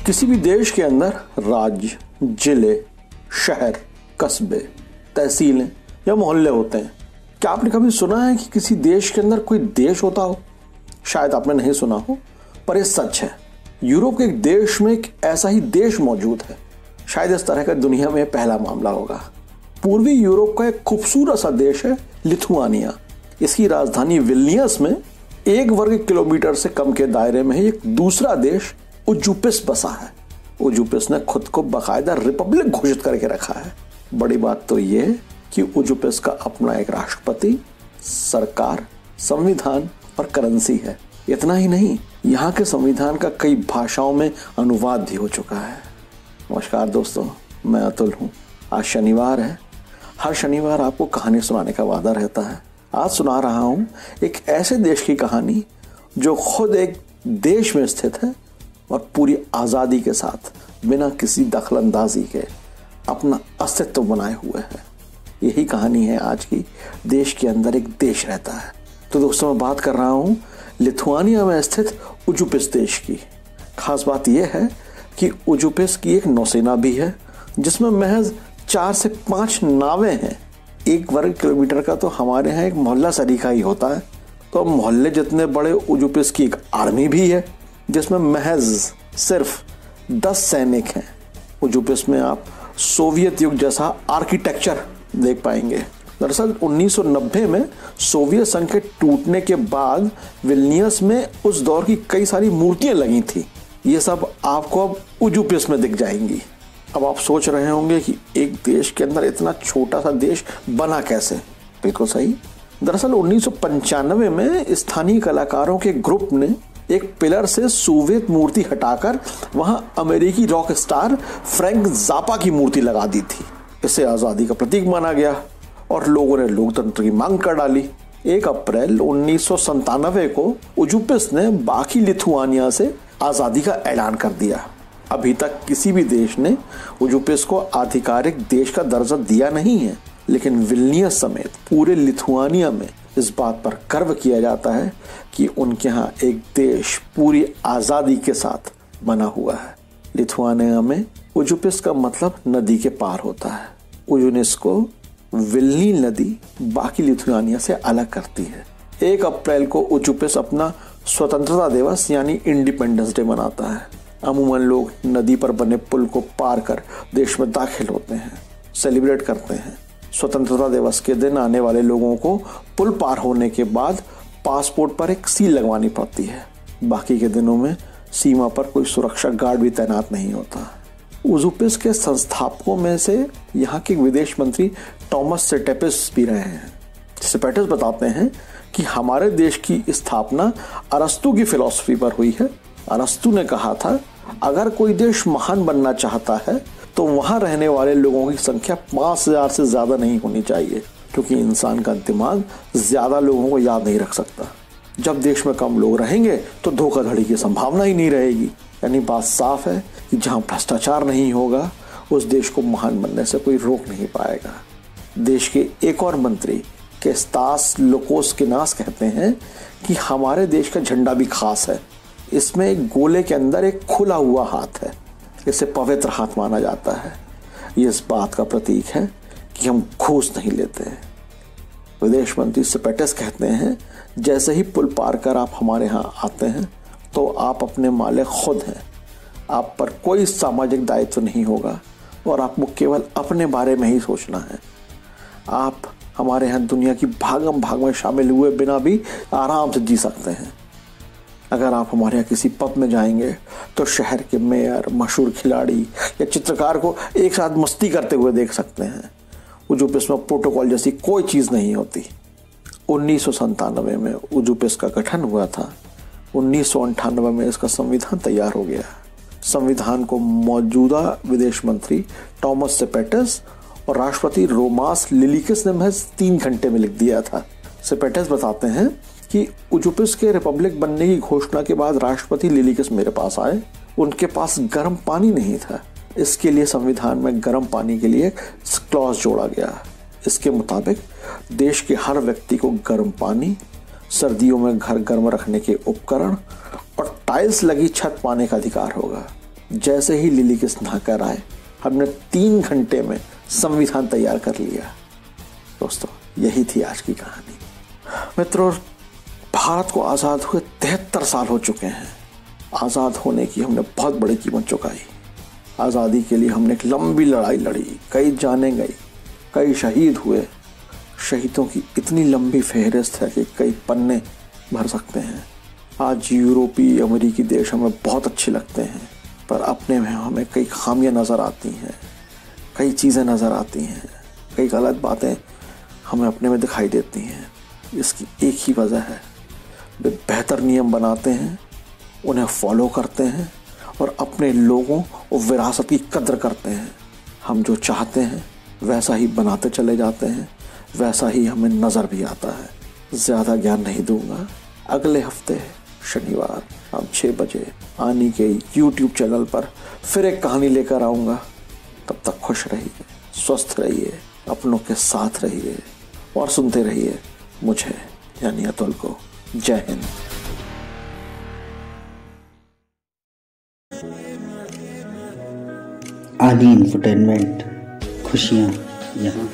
किसी भी देश के अंदर राज्य, जिले, शहर, कस्बे, तहसीलें या मोहल्ले होते हैं। क्या आपने कभी सुना है कि किसी देश के अंदर कोई देश होता हो? शायद आपने नहीं सुना हो, पर यह सच है। यूरोप के एक देश में एक ऐसा ही देश मौजूद है। शायद इस तरह का दुनिया में पहला मामला होगा। पूर्वी यूरोप का एक खूबसूरत सा देश है लिथुआनिया। इसकी राजधानी विल्नियस में 1 वर्ग किलोमीटर से कम के दायरे में एक दूसरा देश उजुपिस बसा है। उजुपिस ने खुद को बाकायदा रिपब्लिक घोषित करके रखा है। बड़ी बात तो यह है कि उजुपिस का अपना एक राष्ट्रपति, सरकार, संविधान और करेंसी है। इतना ही नहीं, यहाँ के संविधान का कई भाषाओं में अनुवाद भी हो चुका है। नमस्कार दोस्तों, मैं अतुल हूँ। आज शनिवार है। हर शनिवार आपको कहानी सुनाने का वादा रहता है। आज सुना रहा हूँ एक ऐसे देश की कहानी जो खुद एक देश में स्थित है और पूरी आज़ादी के साथ बिना किसी दखलंदाजी के अपना अस्तित्व बनाए हुए है। यही कहानी है आज की। देश के अंदर एक देश रहता है। तो दोस्तों, मैं बात कर रहा हूँ लिथुआनिया में स्थित उजुपिस देश की। खास बात यह है कि उजुपिस की एक नौसेना भी है जिसमें महज 4 से 5 नावें हैं। 1 वर्ग किलोमीटर का तो हमारे यहाँ एक मोहल्ला सरीखा ही होता है, तो मोहल्ले जितने बड़े उजुपिस की एक आर्मी भी है जिसमें महज सिर्फ 10 सैनिक हैं। उजुपिस में आप सोवियत युग जैसा आर्किटेक्चर देख पाएंगे। दरअसल 1990 में सोवियत संघ के टूटने के बाद विल्नियस में उस दौर की कई सारी मूर्तियां लगी थी। ये सब आपको अब उजुपिस में दिख जाएंगी। अब आप सोच रहे होंगे कि एक देश के अंदर इतना छोटा सा देश बना कैसे? बिल्कुल सही। दरअसल 1995 में स्थानीय कलाकारों के ग्रुप ने एक पिलर से सोवियत मूर्ति हटाकर वहां अमेरिकी रॉक स्टार फ्रैंक ज़ापा की मूर्ति लगा दी थी। इसे आज़ादी का प्रतीक माना गया और लोगों ने लोकतंत्र की मांग कर डाली। 1 अप्रैल 1997 को उजुपिस ने बाकी लिथुआनिया से आज़ादी का ऐलान कर दिया। अभी तक किसी भी देश ने उजुपिस को आधिकारिक देश का दर्जा दिया नहीं है, लेकिन विल्नियस समेत पूरे लिथुआनिया में इस बात पर गर्व किया जाता है कि उनके यहाँ एक देश पूरी आज़ादी के साथ बना हुआ है। लिथुआनिया में उजुपिस का मतलब नदी के पार होता है। उजुनिस्को विल्नी नदी बाकी लिथुआनिया से अलग करती है। 1 अप्रैल को उजुपिस अपना स्वतंत्रता दिवस यानी इंडिपेंडेंस डे मनाता है। अमूमन लोग नदी पर बने पुल को पार कर देश में दाखिल होते हैं, सेलिब्रेट करते हैं। स्वतंत्रता दिवस के दिन आने वाले लोगों को पुल पार होने के बाद पासपोर्ट पर एक सील लगवानी पड़ती है। बाकी के दिनों में सीमा पर कोई सुरक्षा गार्ड भी तैनात नहीं होता। उजुपिस के संस्थापकों में से यहाँ के विदेश मंत्री टॉमस सेटेपिस भी रहे हैं। सेपेटिस बताते हैं कि हमारे देश की स्थापना अरस्तु की फिलॉसफी पर हुई है। अरस्तु ने कहा था, अगर कोई देश महान बनना चाहता है तो वहां रहने वाले लोगों की संख्या 5000 से ज्यादा नहीं होनी चाहिए, क्योंकि इंसान का दिमाग ज्यादा लोगों को याद नहीं रख सकता। जब देश में कम लोग रहेंगे तो धोखाधड़ी की संभावना ही नहीं रहेगी। यानी बात साफ है कि जहां भ्रष्टाचार नहीं होगा उस देश को महान बनने से कोई रोक नहीं पाएगा। देश के एक और मंत्री केस्तास लुकोस्किनास कहते हैं कि हमारे देश का झंडा भी खास है। इसमें एक गोले के अंदर एक खुला हुआ हाथ है। इसे पवित्र हाथ माना जाता है। ये इस बात का प्रतीक है कि हम घूस नहीं लेते। विदेश मंत्री सेपेटिस कहते हैं, जैसे ही पुल पार कर आप हमारे यहाँ आते हैं तो आप अपने मालिक खुद हैं। आप पर कोई सामाजिक दायित्व नहीं होगा और आपको केवल अपने बारे में ही सोचना है। आप हमारे यहाँ दुनिया की भागम भाग में शामिल हुए बिना भी आराम से जी सकते हैं। अगर आप हमारे यहाँ किसी पब में जाएंगे तो शहर के मेयर, मशहूर खिलाड़ी या चित्रकार को एक साथ मस्ती करते हुए देख सकते हैं। उजुपिस में प्रोटोकॉल जैसी कोई चीज़ नहीं होती। 1997 में उजुपिस का गठन हुआ था। 1998 में इसका संविधान तैयार हो गया। संविधान को मौजूदा विदेश मंत्री टॉमस सेपेटिस और राष्ट्रपति रोमास लिलिकिस ने महज 3 घंटे में लिख दिया था। सेपेटिस बताते हैं कि उजुपिस के रिपब्लिक बनने की घोषणा के बाद राष्ट्रपति लिलिकिस मेरे पास आए। उनके पास गर्म पानी नहीं था। इसके लिए संविधान में गर्म पानी के लिए क्लॉज जोड़ा गया। इसके मुताबिक देश के हर व्यक्ति को गर्म पानी, सर्दियों में घर गर्म रखने के उपकरण और टाइल्स लगी छत पाने का अधिकार होगा। जैसे ही लिली किस नहाकर आए, हमने 3 घंटे में संविधान तैयार कर लिया। दोस्तों, यही थी आज की कहानी। मित्रों, भारत को आज़ाद हुए 73 साल हो चुके हैं। आज़ाद होने की हमने बहुत बड़ी कीमत चुकाई। आज़ादी के लिए हमने एक लंबी लड़ाई लड़ी, कई जाने गई, कई शहीद हुए। शहीदों की इतनी लंबी फहरिस्त है कि कई पन्ने भर सकते हैं। आज यूरोपीय अमेरिकी देश हमें बहुत अच्छे लगते हैं, पर अपने में हमें कई खामियां नज़र आती हैं, कई चीज़ें नज़र आती हैं, कई गलत बातें हमें अपने में दिखाई देती हैं। इसकी एक ही वजह है, वे बेहतर नियम बनाते हैं, उन्हें फॉलो करते हैं और अपने लोगों और विरासत की कद्र करते हैं। हम जो चाहते हैं वैसा ही बनाते चले जाते हैं, वैसा ही हमें नज़र भी आता है। ज़्यादा ज्ञान नहीं दूंगा। अगले हफ्ते शनिवार शाम 6 बजे आनी के YouTube चैनल पर फिर एक कहानी लेकर आऊँगा। तब तक खुश रहिए, स्वस्थ रहिए, अपनों के साथ रहिए और सुनते रहिए मुझे यानी अतुल को। जय हिंद। आदि इंफोटेनमेंट, खुशियाँ यहाँ।